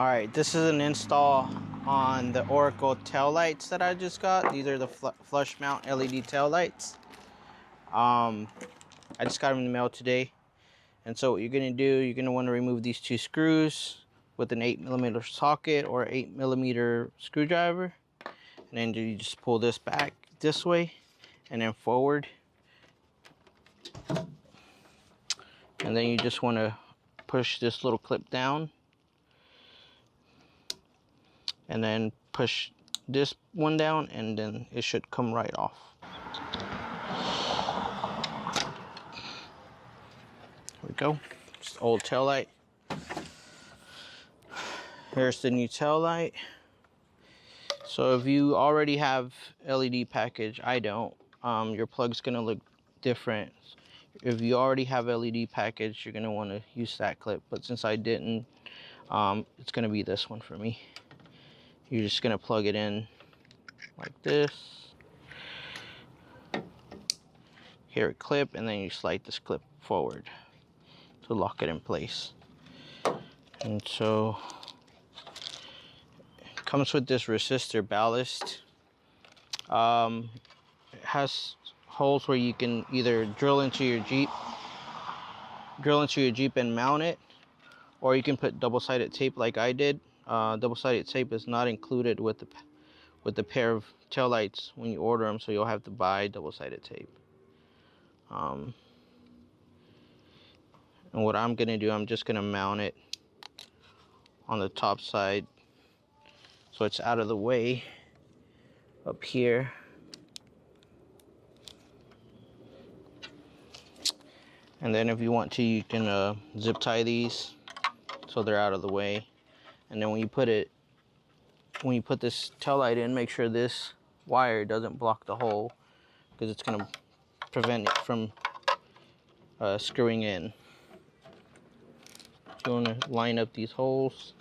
Alright, this is an install on the Oracle tail lights that I just got. These are the flush mount LED tail lights. I just got them in the mail today. And so what you're going to do, you're going to want to remove these two screws with an 8mm socket or 8mm screwdriver. And then you just pull this back this way and then forward. And then you just want to push this little clip down. And then push this one down, and then it should come right off. Here we go. Just the old tail light. Here's the new tail light. So if you already have LED package, I don't. Your plug's gonna look different. If you already have LED package, you're gonna want to use that clip. But since I didn't, it's gonna be this one for me. You're just gonna plug it in like this. Here a clip, and then you slide this clip forward to lock it in place. And so it comes with this resistor ballast. It has holes where you can either drill into your Jeep and mount it, or you can put double-sided tape like I did. Double-sided tape is not included with the pair of taillights when you order them, so you'll have to buy double-sided tape. And what I'm gonna do, I'm just gonna mount it on the top side so it's out of the way up here. And then if you want to, you can zip tie these so they're out of the way. And then when you put this tail light in, make sure this wire doesn't block the hole, because it's gonna prevent it from screwing in. You want to line up these holes.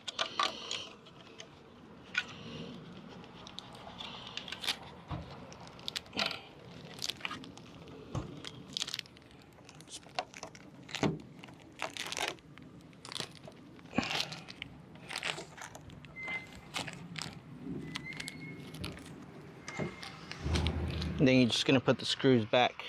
And then you're just gonna put the screws back.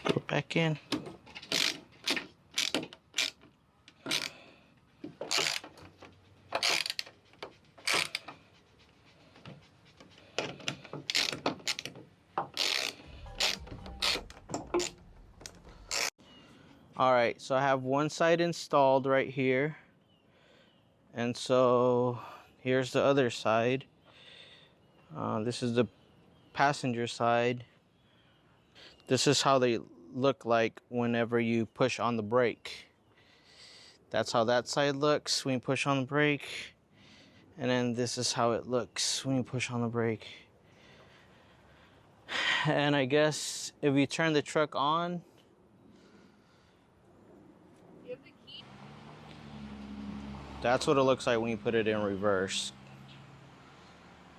Put it back in. Alright, so I have one side installed right here. And so here's the other side. This is the passenger side. This is how they look like whenever you push on the brake. That's how that side looks when you push on the brake. And then this is how it looks when you push on the brake. And I guess if you turn the truck on, that's what it looks like when you put it in reverse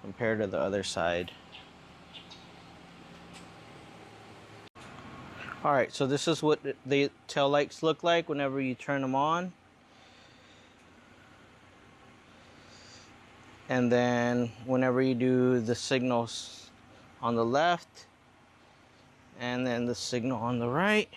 compared to the other side. Alright, so this is what the tail lights look like whenever you turn them on. And then whenever you do the signals on the left, and then the signal on the right.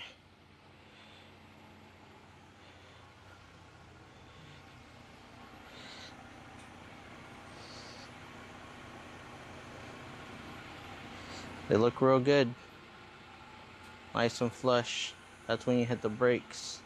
They look real good. Nice and flush. That's when you hit the brakes.